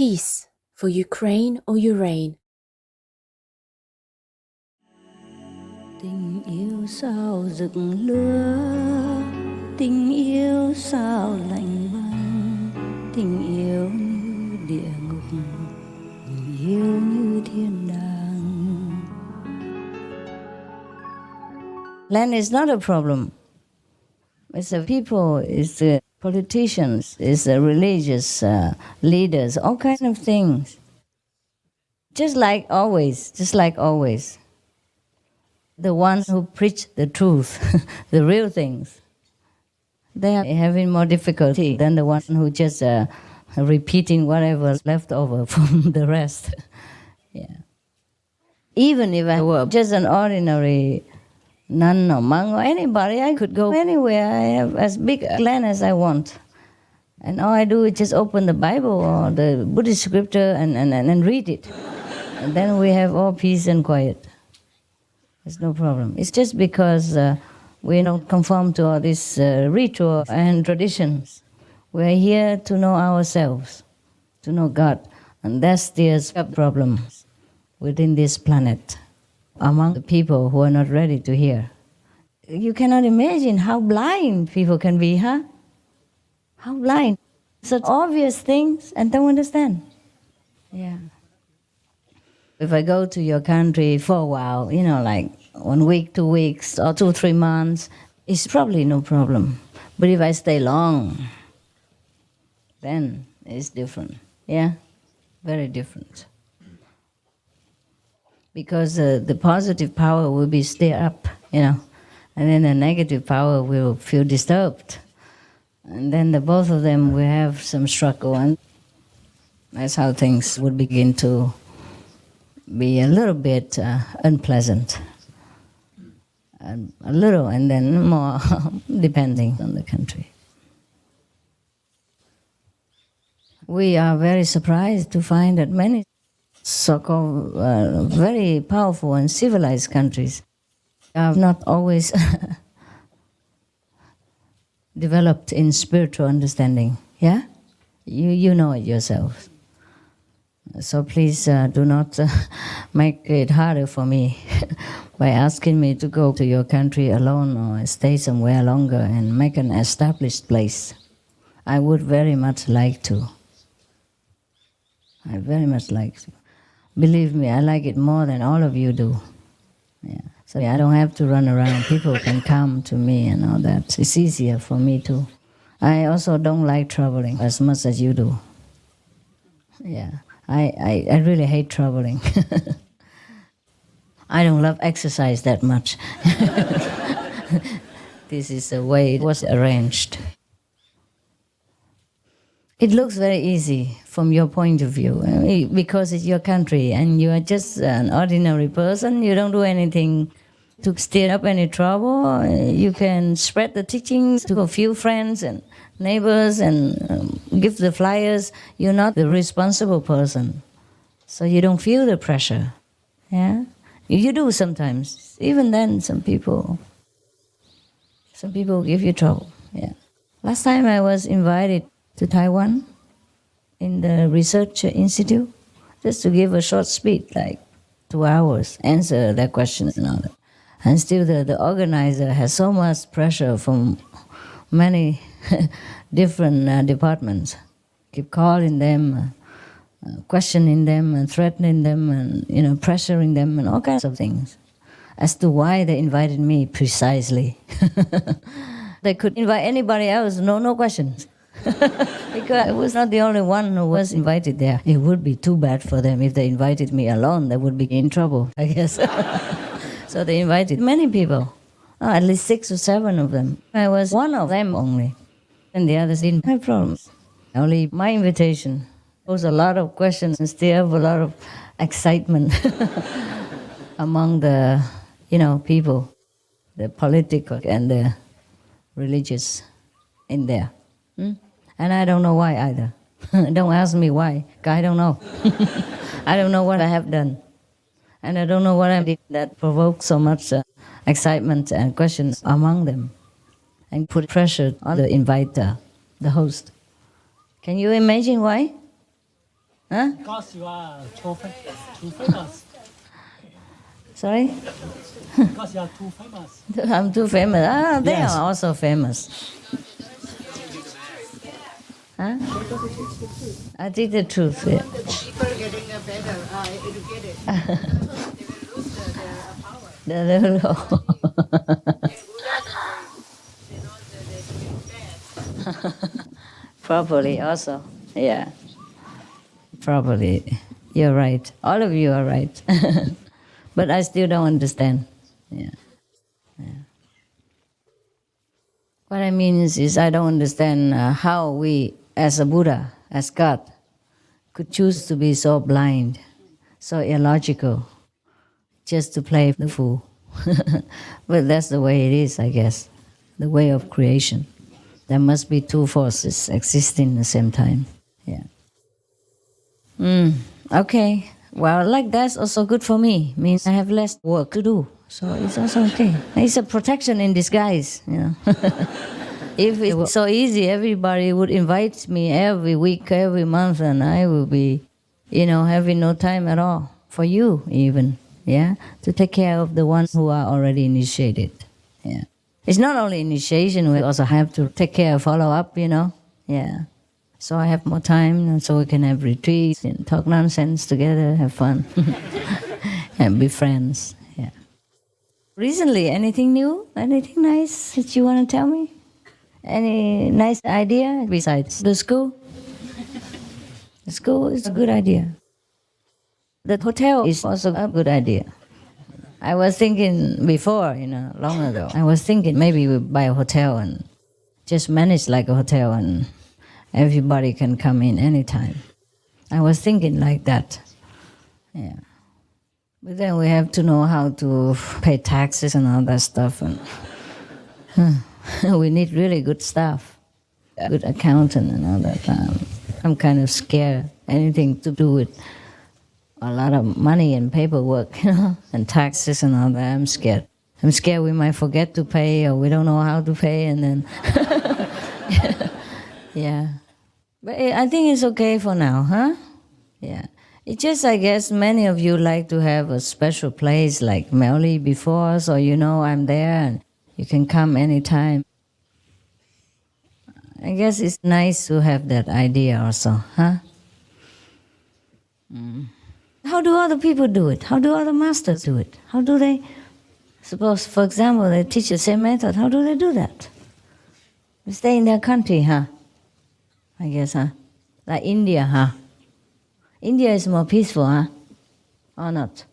Peace for Ukraine or Ukraine. Tình yêu sao rực lửa, tình yêu sao lạnh băng, tình yêu như địa ngục, tình yêu như thiên đàng. Land is not a problem. It's the people, it's the politicians, it's the religious leaders, all kinds of things. Just like always. The ones who preach the truth, the real things, they are having more difficulty than the one who just repeating whatever's left over from the rest. Yeah. Even if I were just an ordinary nun or monk or anybody, I could go anywhere. I have as big a land as I want. And all I do is just open the Bible or the Buddhist scripture and read it. And then we have all peace and quiet. There's no problem. It's just because we don't conform to all these ritual and traditions. We're here to know ourselves, to know God. And that's the problem within this planet, among the people who are not ready to hear. You cannot imagine how blind people can be, huh? How blind. Such obvious things and don't understand. Yeah. If I go to your country for a while, like 1 week, 2 weeks, or 2, 3 months, it's probably no problem. But if I stay long, then it's different. Yeah? Very different. Because the positive power will be stirred up, and then the negative power will feel disturbed. And then both of them will have some struggle, and that's how things would begin to be a little bit unpleasant. And a little, and then more, depending on the country. We are very surprised to find that many so-called very powerful and civilized countries are not always developed in spiritual understanding. Yeah? You know it yourself. So please do not make it harder for me by asking me to go to your country alone or stay somewhere longer and make an established place. I would very much like to. I very much like to. Believe me, I like it more than all of you do. Yeah. So I don't have to run around. People can come to me and all that. It's easier for me too. I also don't like traveling as much as you do. Yeah. I really hate traveling. I don't love exercise that much. This is the way it was arranged. It looks very easy from your point of view, because it's your country and you are just an ordinary person. You don't do anything to stir up any trouble. You can spread the teachings to a few friends and neighbors and give the flyers. You're not the responsible person, so you don't feel the pressure. Yeah, you do sometimes. Even then, some people give you trouble. Yeah. Last time I was invited to Taiwan in the research institute just to give a short speech, like 2 hours, answer their questions and all that. And still the organizer has so much pressure from many different departments. Keep calling them, questioning them and threatening them and pressuring them and all kinds of things as to why they invited me precisely. They could invite anybody else, no questions. Because I was not the only one who was invited there. It would be too bad for them if they invited me alone. They would be in trouble, I guess. So they invited many people, at least 6 or 7 of them. I was one of them only, and the others didn't have problems. Only my invitation posed a lot of questions and stirred up a lot of excitement among the, people, the political and the religious in there. And I don't know why either. Don't ask me why. I don't know. I don't know what I have done. And I don't know what I did that provoked so much excitement and questions among them and put pressure on the inviter, the host. Can you imagine why? Huh? Because you are too famous. Sorry? Because you are too famous. I'm too famous. Ah, they Yes. are also famous. Huh? I think the truth. Yeah. People getting a better educated. They will lose their power. The little Buddha, they know that they're doing bad. Probably also. Yeah. Probably. You're right. All of you are right. But I still don't understand. Yeah. What I mean is I don't understand how we, as a Buddha, as God, could choose to be so blind, so illogical, just to play the fool. But that's the way it is, I guess, the way of creation. There must be two forces existing at the same time. Yeah. Okay. Well, like that's also good for me. Means I have less work to do. So it's also okay. It's a protection in disguise, you know. If it was so easy, everybody would invite me every week, every month, and I would be, having no time at all for you even, yeah, to take care of the ones who are already initiated, yeah. It's not only initiation, we also have to take care, follow up, yeah. So I have more time, and so we can have retreats and talk nonsense together, have fun, and be friends, yeah. Recently, anything new, anything nice that you want to tell me? Any nice idea besides the school? The school is a good idea. The hotel is also a good idea. I was thinking before, long ago, I was thinking maybe we buy a hotel and just manage like a hotel and everybody can come in anytime. I was thinking like that. Yeah. But then we have to know how to pay taxes and all that stuff. And we need really good staff, good accountant and all that. I'm kind of scared. Anything to do with a lot of money and paperwork, and taxes and all that, I'm scared. I'm scared we might forget to pay or we don't know how to pay and then... Yeah. But I think it's okay for now, huh? Yeah. It's just, I guess, many of you like to have a special place like Melly before, so I'm there and you can come anytime. I guess it's nice to have that idea also, huh? How do other people do it? How do other masters do it? How do they, suppose, for example, they teach the same method, how do they do that? They stay in their country, huh? I guess, huh? Like India, huh? India is more peaceful, huh? Or not?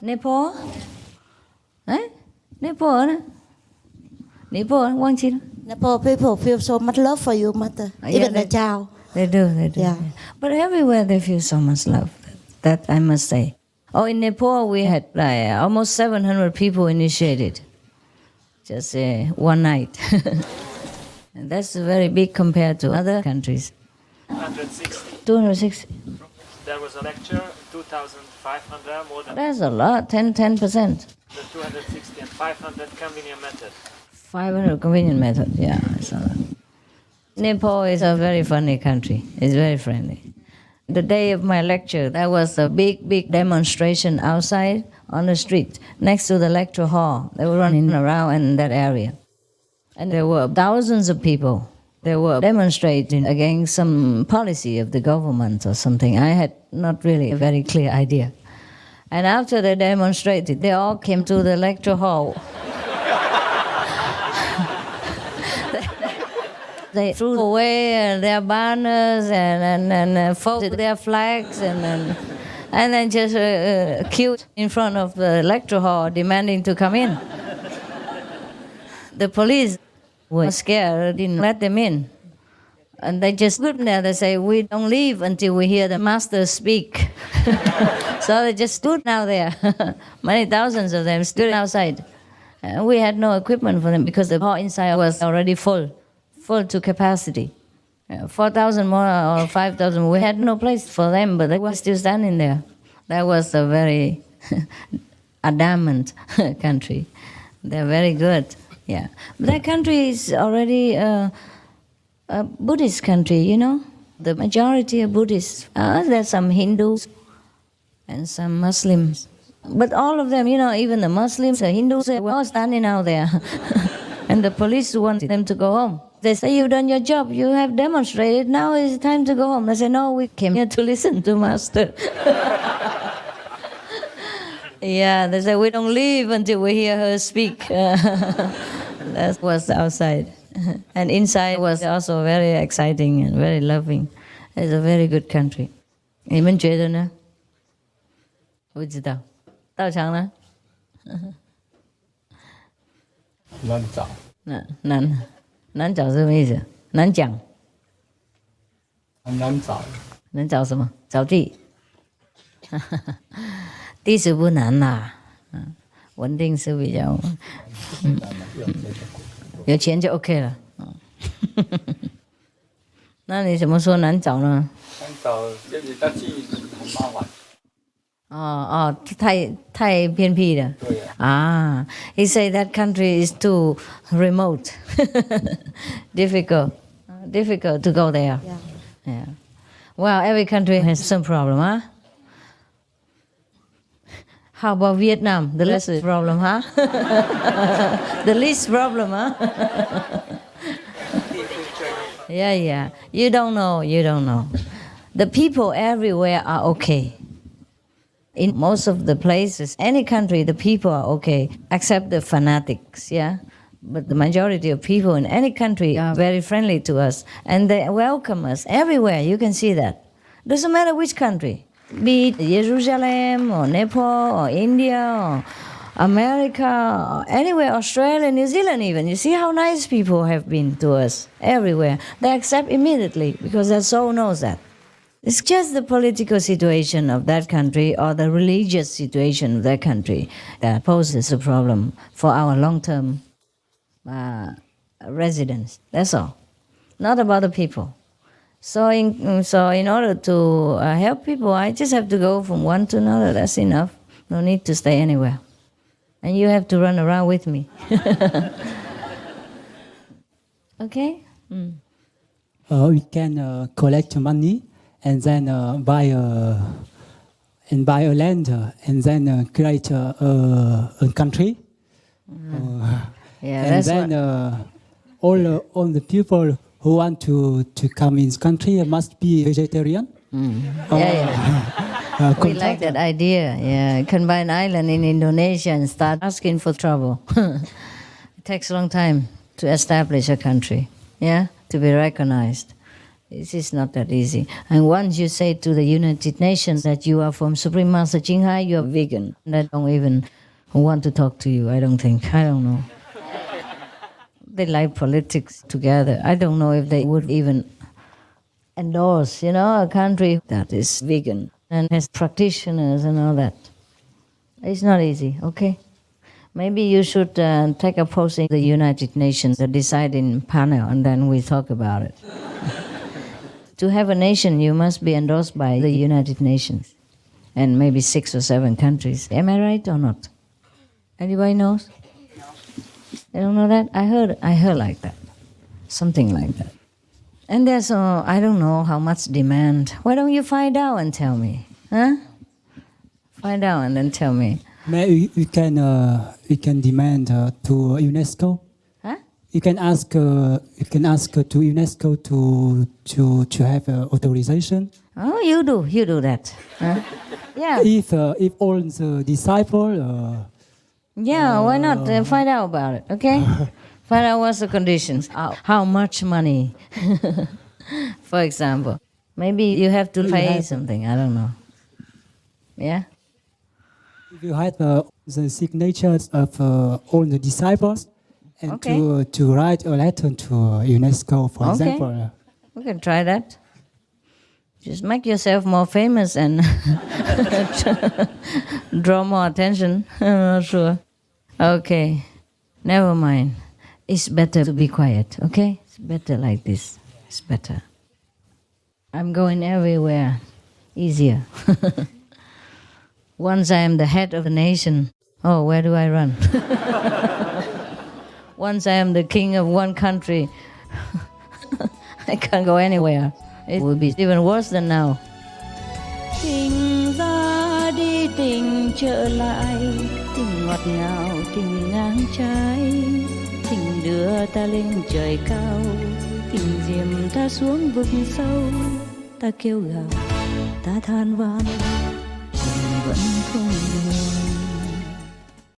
Nepal? Eh? Nepal? Nepal, Wang Chin? Nepal people feel so much love for you, Mother. Yeah, Even the child. They do. Yeah. But everywhere they feel so much love. That I must say. Oh, in Nepal we had almost 700 people initiated. Just one night. And that's very big compared to other countries. 260. 260. There was a lecture, 2,500, more than That's a lot, 10%. the 260 and 500 convenient method. 500 convenient method, yeah. That's a lot. Nepal is a very funny country. It's very friendly. The day of my lecture, there was a big demonstration outside on the street next to the lecture hall. They were running around in that area. And there were thousands of people. They were demonstrating against some policy of the government or something. I had not really a very clear idea. And after they demonstrated, they all came to the lecture hall. They threw away their banners and folded their flags and then just queued in front of the lecture hall demanding to come in. The police were scared, didn't let them in. And they just stood there, they say, we don't leave until we hear the master speak. So they just stood out there. Many thousands of them stood outside. And we had no equipment for them because the hall inside was already full to capacity. 4,000 more or 5,000, we had no place for them, but they were still standing there. That was a very adamant country. They're very good, yeah. But that country is already a Buddhist country, The majority are Buddhists. There's some Hindus and some Muslims. But all of them, even the Muslims, the Hindus, they were all standing out there. And the police wanted them to go home. They say, you've done your job, you have demonstrated, now it's time to go home. They say, no, we came here to listen to Master. Yeah, they say, we don't leave until we hear her speak. That was outside. And inside was also very exciting and very loving. It's a very good country. 你们觉得呢？不知道。道场呢？难找。难找是什么意思？难讲。很难找。能找什么？找地。地是不难啦，稳定是比较，有钱就 OK 了。那你怎么说难找呢？难找就是要去很麻烦。太偏僻了。对啊。He say that country is too remote, difficult to go there. Yeah. Well, every country has some problem, huh? How about Vietnam? The least problem, huh? The least problem, huh? Yeah. You don't know. The people everywhere are okay. In most of the places, any country, the people are okay, except the fanatics, yeah? But the majority of people in any country are very friendly to us, and they welcome us everywhere. You can see that. Doesn't matter which country, be it Jerusalem or Nepal or India or America or anywhere, Australia, New Zealand even. You see how nice people have been to us everywhere. They accept immediately because their soul knows that. It's just the political situation of that country or the religious situation of that country that poses a problem for our long-term residents. That's all. Not about the people. So in order to help people, I just have to go from one to another. That's enough. No need to stay anywhere. And you have to run around with me. Okay? We can collect money and then buy a land and then create a country. Yeah, and that's then all the people who want to come in this country must be vegetarian. We like that idea. Yeah, you can buy an island in Indonesia and start asking for trouble. It takes a long time to establish a country, yeah, to be recognized. This is not that easy. And once you say to the United Nations that you are from Supreme Master Ching Hai, you're vegan. They don't even want to talk to you, I don't think. I don't know. They like politics together. I don't know if they would even endorse, a country that is vegan and has practitioners and all that. It's not easy, okay? Maybe you should take a post in the United Nations, the deciding panel, and then we talk about it. To have a nation, you must be endorsed by the United Nations and maybe 6 or 7 countries. Am I right or not? Anybody knows? They don't know that? I heard like that. Something like that. And there's, I don't know how much demand. Why don't you find out and tell me? Huh? Find out and then tell me. Maybe we can demand to UNESCO. Huh? You can ask to UNESCO to have authorization. Oh, you do that. Huh? Yeah. If all the disciples. Yeah, why not? Find out about it, okay? Find out what's the conditions. How much money, for example. Maybe you have to pay something, I don't know. Yeah? If you have the signatures of all the disciples and to write a letter to UNESCO, for example. We can try that. Just make yourself more famous and draw more attention. I'm not sure. Okay, never mind. It's better to be quiet, okay? It's better like this. It's better. I'm going everywhere. Easier. Once I am the head of the nation, where do I run? Once I am the king of one country, I can't go anywhere. It would be even worse than now. Tình ra đi tình trở lại, tình ngọt ngào tình ngang trái, tình đưa ta lên trời cao, tình diệm ta xuống vực sâu. Ta kêu gào, ta than van, tình vẫn không buồn.